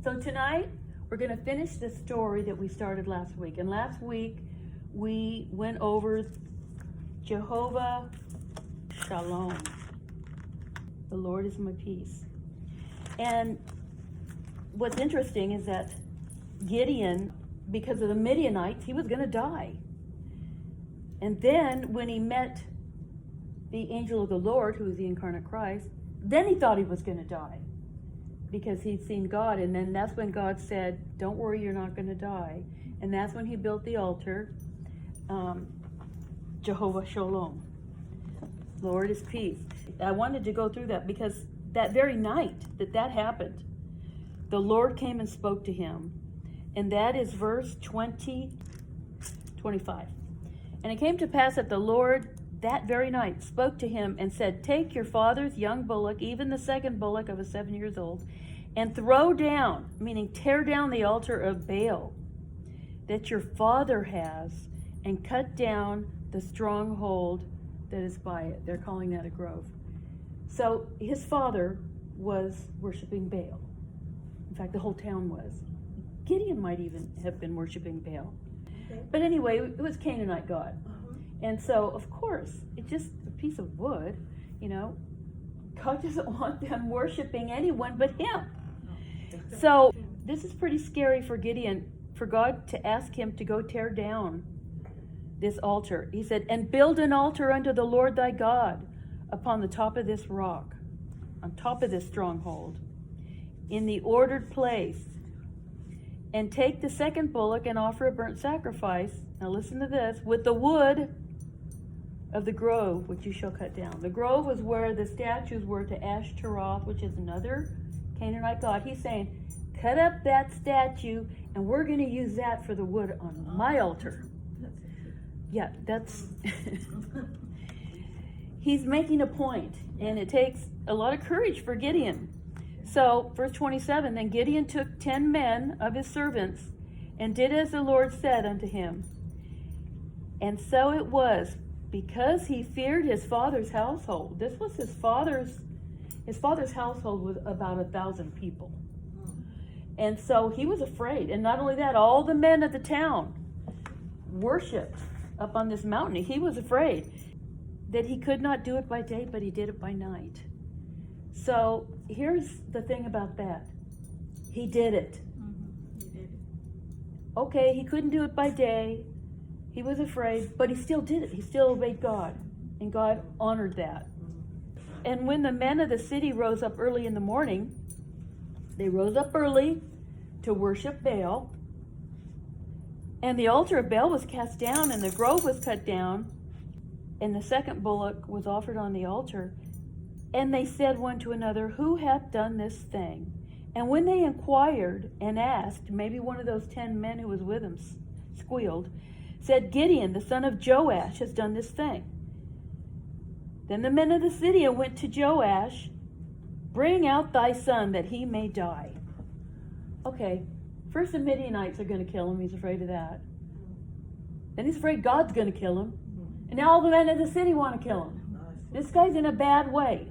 So tonight, we're going to finish the story that we started last week. And last week, we went over Jehovah Shalom. The Lord is my peace. And what's interesting is that Gideon, because of the Midianites, he was going to die. And then when he met the angel of the Lord, who is the incarnate Christ, then he thought he was going to die because he'd seen God. And then that's when God said, don't worry, you're not going to die. And that's when he built the altar, Jehovah Shalom. Lord is peace. I wanted to go through that because that very night that happened, the Lord came and spoke to him. And that is verse 25. And it came to pass that the Lord that very night spoke to him and said, take your father's young bullock, even the second bullock of 7 years old, and throw down, meaning tear down the altar of Baal that your father has, and cut down the stronghold that is by it. They're calling that a grove. So his father was worshiping Baal. In fact, the whole town was. Gideon might even have been worshiping Baal. Okay. But anyway, it was Canaanite God. And so, of course, it's just a piece of wood, you know. God doesn't want them worshiping anyone but him. So this is pretty scary for Gideon, for God to ask him to go tear down this altar. He said, and build an altar unto the Lord thy God upon the top of this rock, on top of this stronghold, in the ordered place. And take the second bullock and offer a burnt sacrifice. Now listen to this. With the wood of the grove, which you shall cut down. The grove was where the statues were to Ashtaroth, which is another Canaanite god. He's saying, cut up that statue, and we're going to use that for the wood on my altar. Yeah, that's... He's making a point, and it takes a lot of courage for Gideon. So, verse 27, then Gideon took 10 men of his servants and did as the Lord said unto him. And so it was, because he feared his father's household. This was his father's household was about 1,000 people. And so he was afraid. And not only that, all the men of the town worshiped up on this mountain. He was afraid that he could not do it by day, but he did it by night. So here's the thing about that. He did it. Okay, he couldn't do it by day. He was afraid, but he still did it. He still obeyed God, and God honored that. And when the men of the city rose up early in the morning, they rose up early to worship Baal, and the altar of Baal was cast down, and the grove was cut down, and the second bullock was offered on the altar. And they said one to another, who hath done this thing? And when they inquired and asked, maybe one of those 10 men who was with him squealed, said, Gideon, the son of Joash, has done this thing. Then the men of the city went to Joash, bring out thy son that he may die. Okay, first the Midianites are going to kill him. He's afraid of that. Then he's afraid God's going to kill him. And now all the men of the city want to kill him. This guy's in a bad way.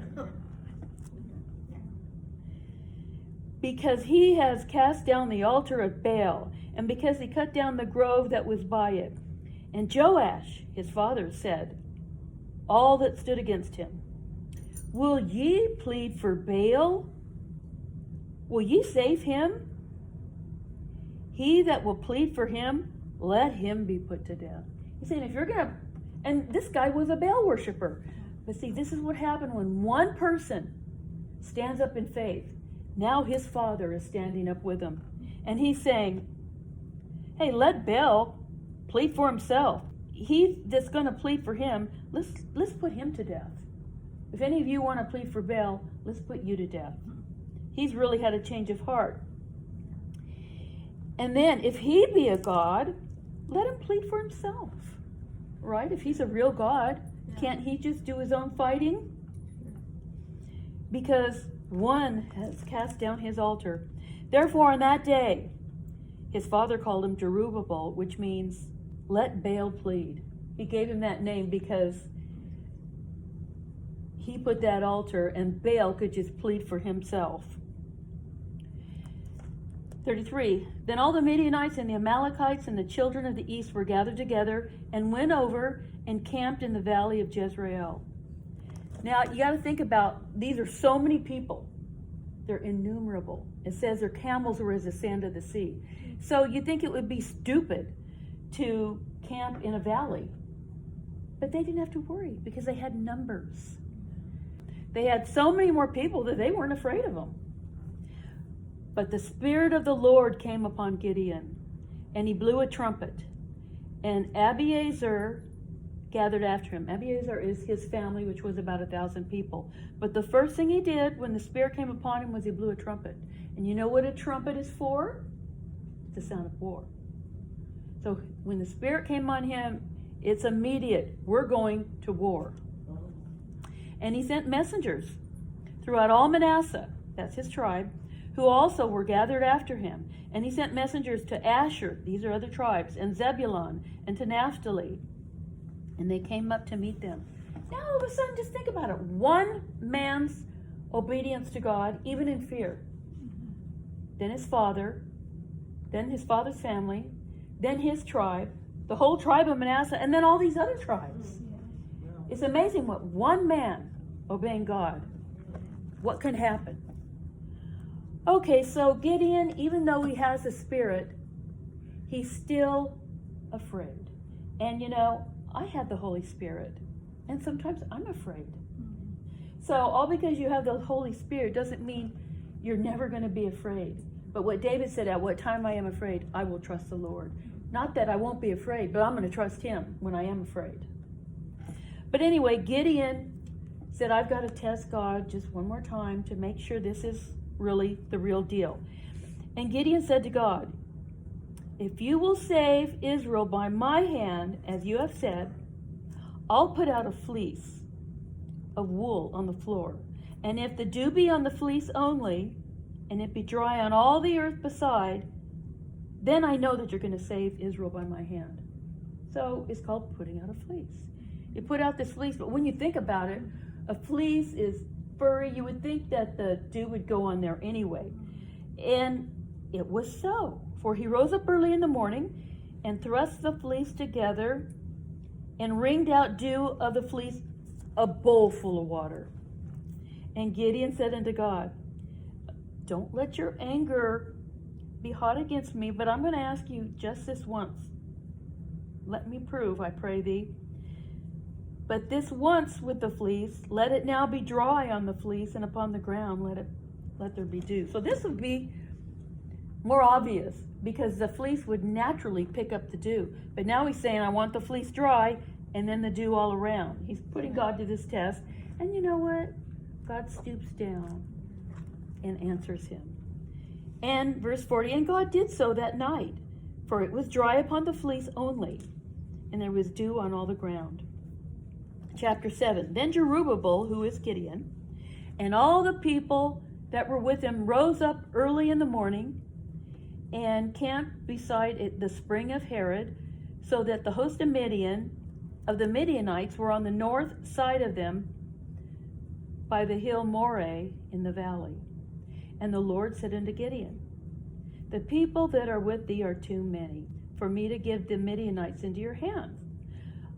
Because he has cast down the altar of Baal, and because he cut down the grove that was by it. And Joash, his father, said, all that stood against him, will ye plead for Baal? Will ye save him? He that will plead for him, let him be put to death. He's saying, if you're going to... And this guy was a Baal worshiper. But see, this is what happened when one person stands up in faith. Now his father is standing up with him. And he's saying, hey, let Baal plead for himself. He that's going to plead for him, let's put him to death. If any of you want to plead for Baal, let's put you to death. He's really had a change of heart. And then, if he be a god, let him plead for himself. Right? If he's a real god, can't he just do his own fighting? Because one has cast down his altar. Therefore, on that day, his father called him Jerubbaal, which means, let Baal plead. He gave him that name because he put that altar and Baal could just plead for himself. 33. Then all the Midianites and the Amalekites and the children of the east were gathered together and went over and camped in the valley of Jezreel. Now, you got to think about, these are so many people. They're innumerable. It says their camels were as the sand of the sea. So you think it would be stupid to camp in a valley. But they didn't have to worry because they had numbers. They had so many more people that they weren't afraid of them. But the Spirit of the Lord came upon Gideon, and he blew a trumpet. And Abiezer gathered after him. Abiezer is his family, which was about 1,000 people. But the first thing he did when the Spirit came upon him was he blew a trumpet. And you know what a trumpet is for? It's the sound of war. So when the Spirit came on him, it's immediate. We're going to war. And he sent messengers throughout all Manasseh, that's his tribe, who also were gathered after him. And he sent messengers to Asher, these are other tribes, and Zebulun, and to Naphtali. And they came up to meet them. Now all of a sudden, just think about it. One man's obedience to God, even in fear. Then his father, then his father's family, then his tribe, the whole tribe of Manasseh, and then all these other tribes. It's amazing what one man obeying God, what can happen. Okay, so Gideon, even though he has the Spirit, he's still afraid. And you know, I had the Holy Spirit, and sometimes I'm afraid. So all because you have the Holy Spirit doesn't mean you're never going to be afraid. But what David said, at what time I am afraid, I will trust the Lord. Not that I won't be afraid, but I'm going to trust him when I am afraid. But anyway, Gideon said, I've got to test God just one more time to make sure this is really the real deal. And Gideon said to God, if you will save Israel by my hand, as you have said, I'll put out a fleece of wool on the floor. And if the dew be on the fleece only, and it be dry on all the earth beside, then I know that you're going to save Israel by my hand. So it's called putting out a fleece. You put out this fleece, but when you think about it, a fleece is furry. You would think that the dew would go on there anyway. And it was so. For he rose up early in the morning and thrust the fleece together and wringed out dew of the fleece a bowl full of water. And Gideon said unto God, don't let your anger be hot against me, but I'm going to ask you just this once. Let me prove, I pray thee. But this once with the fleece, let it now be dry on the fleece, and upon the ground let there be dew. So this would be more obvious, because the fleece would naturally pick up the dew. But now he's saying, I want the fleece dry, and then the dew all around. He's putting God to this test. And you know what? God stoops down and answers him. And verse 40, and God did so that night, for it was dry upon the fleece only, and there was dew on all the ground. Chapter 7, then Jerubbaal, who is Gideon, and all the people that were with him rose up early in the morning and camped beside the spring of Herod, so that the host of the Midianites were on the north side of them by the hill Moreh in the valley. And the Lord said unto Gideon, the people that are with thee are too many for me to give the Midianites into your hands,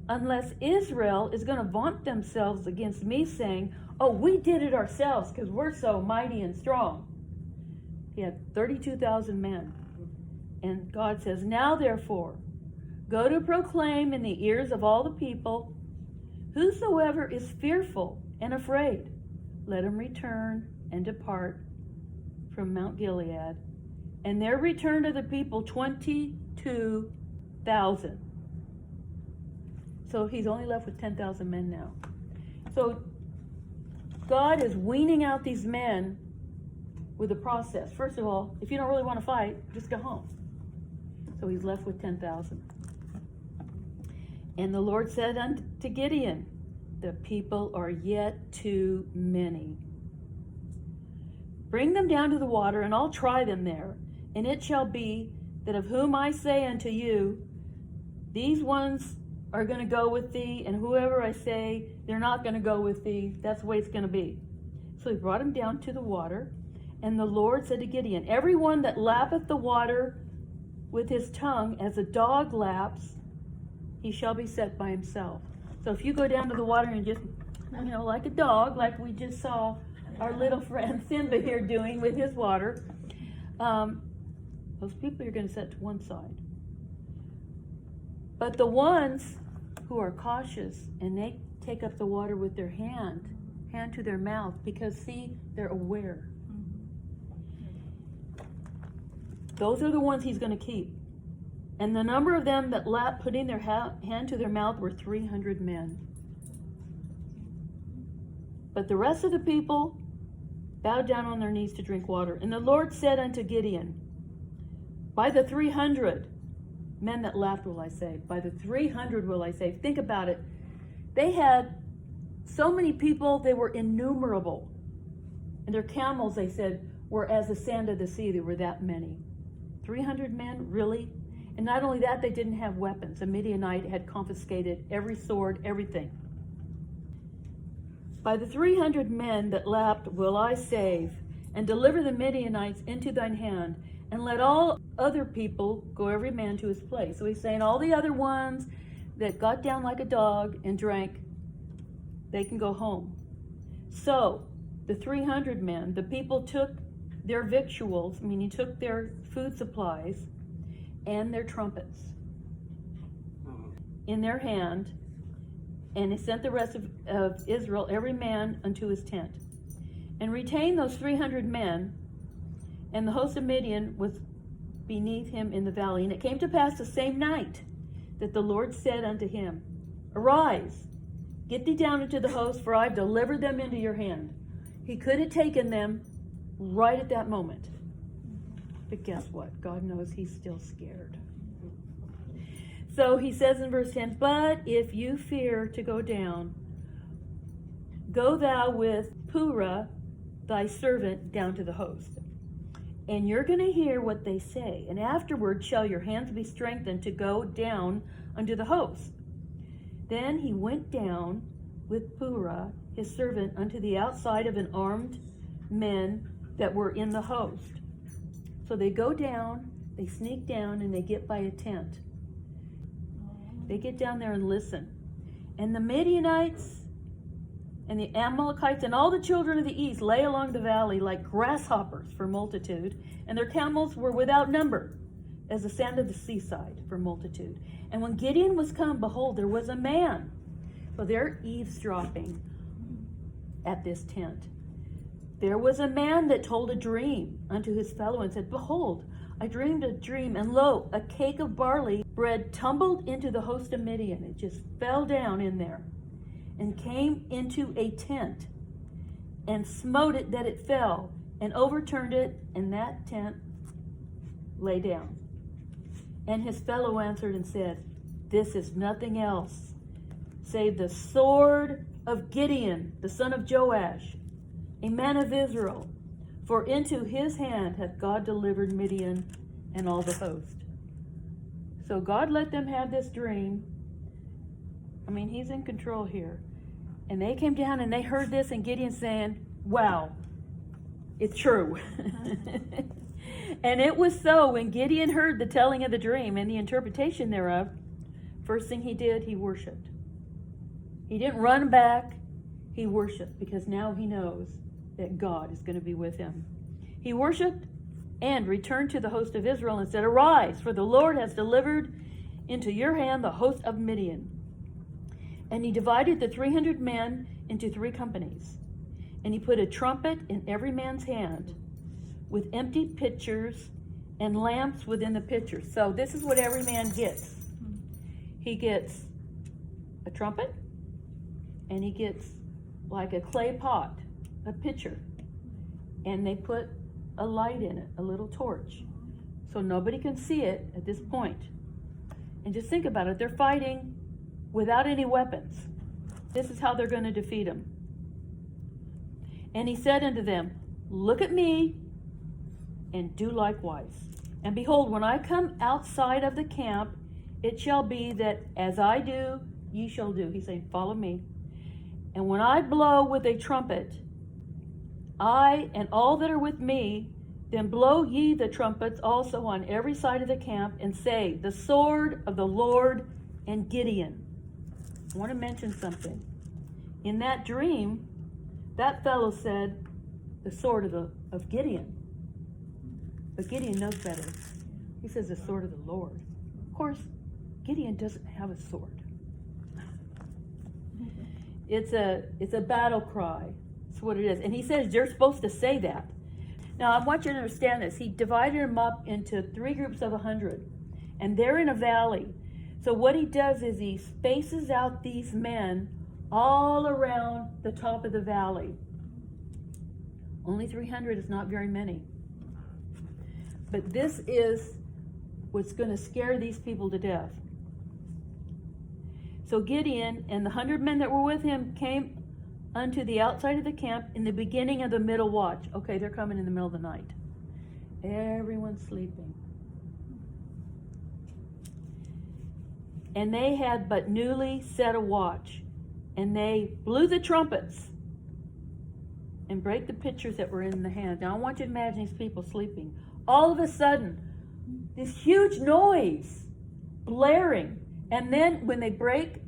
unless Israel is going to vaunt themselves against me, saying, oh, we did it ourselves because we're so mighty and strong. He had 32,000 men. And God says, now therefore, go to proclaim in the ears of all the people, whosoever is fearful and afraid, let him return and depart from Mount Gilead. And there returned to the people 22,000. So he's only left with 10,000 men now. So God is weaning out these men with a process. First of all, if you don't really want to fight, just go home. So he's left with 10,000. And the Lord said unto Gideon, the people are yet too many. Bring them down to the water, and I'll try them there. And it shall be that of whom I say unto you, these ones are going to go with thee, and whoever I say they're not going to go with thee, that's the way it's going to be. So he brought him down to the water, And the Lord said to Gideon, every one that lappeth the water with his tongue as a dog laps, he shall be set by himself. So if you go down to the water and just, like a dog, like we just saw our little friend Simba here doing with his water, those people are going to set to one side. But the ones who are cautious and they take up the water with their hand to their mouth, because see, they're aware. Those are the ones he's going to keep. And the number of them that lapped, putting their hand to their mouth, were 300 men. But the rest of the people bowed down on their knees to drink water. And the Lord said unto Gideon, by the 300 men that lapped will I save. By the 300 will I save. Think about it. They had so many people, they were innumerable. And their camels, they said, were as the sand of the sea. There were that many. 300 men, really? And not only that, they didn't have weapons. A Midianite had confiscated every sword, everything. By the 300 men that lapped will I save, and deliver the Midianites into thine hand, and let all other people go every man to his place. So he's saying all the other ones that got down like a dog and drank, they can go home. So the 300 men, the people took their victuals, meaning took their food supplies and their trumpets in their hand, and he sent the rest of Israel, every man unto his tent, and retained those 300 men, and the host of Midian was beneath him in the valley. And it came to pass the same night that the Lord said unto him, arise, get thee down into the host, for I have delivered them into your hand. He could have taken them right at that moment. But guess what? God knows he's still scared. So he says in verse 10, but if you fear to go down, go thou with Purah, thy servant, down to the host. And you're going to hear what they say. And afterward shall your hands be strengthened to go down unto the host. Then he went down with Purah, his servant, unto the outside of an armed men that were in the host. So they go down, they sneak down, and they get by a tent. They get down there and listen. And the Midianites and the Amalekites and all the children of the east lay along the valley like grasshoppers for multitude, and their camels were without number, as the sand of the seaside for multitude. And when Gideon was come, behold, there was a man. Well, they're eavesdropping at this tent. There was a man that told a dream unto his fellow and said, behold, I dreamed a dream, and lo, a cake of barley bread tumbled into the host of Midian. It just fell down in there and came into a tent and smote it that it fell and overturned it, and that tent lay down. And his fellow answered and said, this is nothing else save the sword of Gideon, the son of Joash, a man of Israel. For into his hand hath God delivered Midian and all the host. So God let them have this dream. I mean, he's in control here. And they came down and they heard this, and Gideon saying, wow, it's true. And it was so, when Gideon heard the telling of the dream and the interpretation thereof, first thing he did, he worshiped. He didn't run back. He worshiped, because now he knows that God is going to be with him. He worshiped and returned to the host of Israel and said, arise, for the Lord has delivered into your hand the host of Midian. And he divided the 300 men into 3 companies. And he put a trumpet in every man's hand, with empty pitchers and lamps within the pitchers. So this is what every man gets. He gets a trumpet, and he gets like a clay pot, a pitcher, and they put a light in it, a little torch, so nobody can see it at this point. And just think about it, they're fighting without any weapons. This is how they're going to defeat him. And he said unto them, look at me and do likewise. And behold, when I come outside of the camp, it shall be that as I do, ye shall do. He's saying, follow me. And when I blow with a trumpet, I and all that are with me, then blow ye the trumpets also on every side of the camp, and say, the sword of the Lord and Gideon. I want to mention something. In that dream, that fellow said, the sword of Gideon. But Gideon knows better. He says the sword of the Lord. Of course, Gideon doesn't have a sword. It's a battle cry. That's what it is. And he says you're supposed to say that. Now, I want you to understand this. He divided them up into 3 groups of 100. And they're in a valley. So what he does is he spaces out these men all around the top of the valley. Only 300 is not very many. But this is what's going to scare these people to death. So Gideon and the 100 men that were with him came unto the outside of the camp in the beginning of the middle watch. Okay, they're coming in the middle of the night. Everyone's sleeping. And they had but newly set a watch. And they blew the trumpets and brake the pitchers that were in the hand. Now I want you to imagine these people sleeping. All of a sudden, this huge noise blaring. And then when they break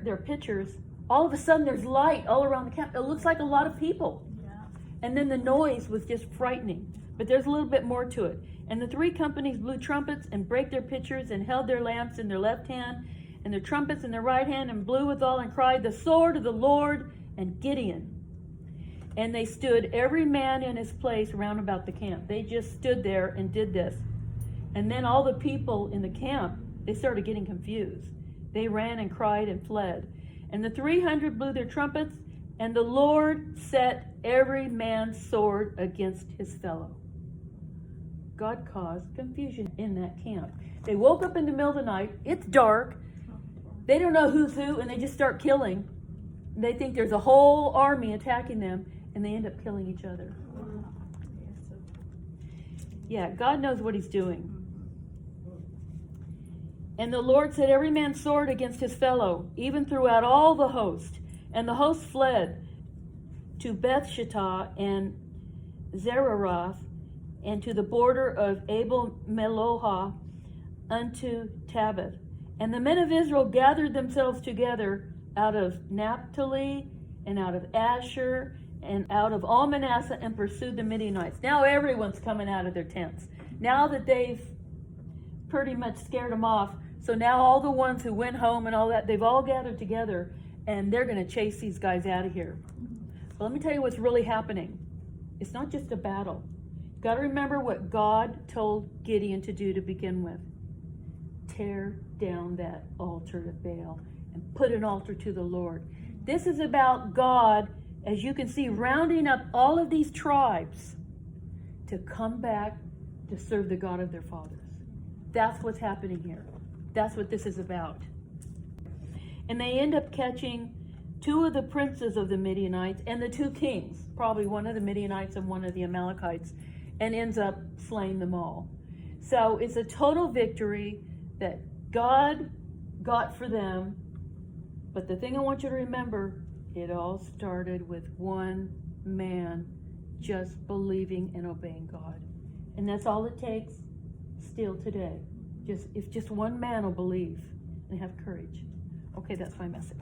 their pitchers, all of a sudden there's light all around the camp. It looks like a lot of people. Yeah. And then the noise was just frightening. But there's a little bit more to it. And the 3 companies blew trumpets and brake their pitchers and held their lamps in their left hand and their trumpets in their right hand and blew withal and cried, the sword of the Lord and Gideon. And they stood every man in his place round about the camp. They just stood there and did this. And then all the people in the camp, they started getting confused. They ran and cried and fled. And the 300 blew their trumpets, and the Lord set every man's sword against his fellow. God caused confusion in that camp. They woke up in the middle of the night. It's dark. They don't know who's who, and they just start killing. They think there's a whole army attacking them, and they end up killing each other. Yeah, God knows what he's doing. And the Lord set every man's sword against his fellow, even throughout all the host. And the host fled to Bethshittah and Zeraroth, and to the border of Abel Melohah unto Tabbath. And the men of Israel gathered themselves together out of Naphtali and out of Asher and out of all Manasseh and pursued the Midianites. Now everyone's coming out of their tents. Now that they've pretty much scared them off, so now all the ones who went home and all that, they've all gathered together and they're going to chase these guys out of here. But let me tell you what's really happening. It's not just a battle. You've got to remember what God told Gideon to do to begin with. Tear down that altar to Baal and put an altar to the Lord. This is about God, as you can see, rounding up all of these tribes to come back to serve the God of their fathers. That's what's happening here. That's what this is about. And they end up catching 2 of the princes of the Midianites and the 2 kings, probably one of the Midianites and one of the Amalekites, and ends up slaying them all. So it's a total victory that God got for them. But the thing I want you to remember, it all started with one man just believing and obeying God. And that's all it takes still today. If just one man will believe and have courage. Okay, that's my message.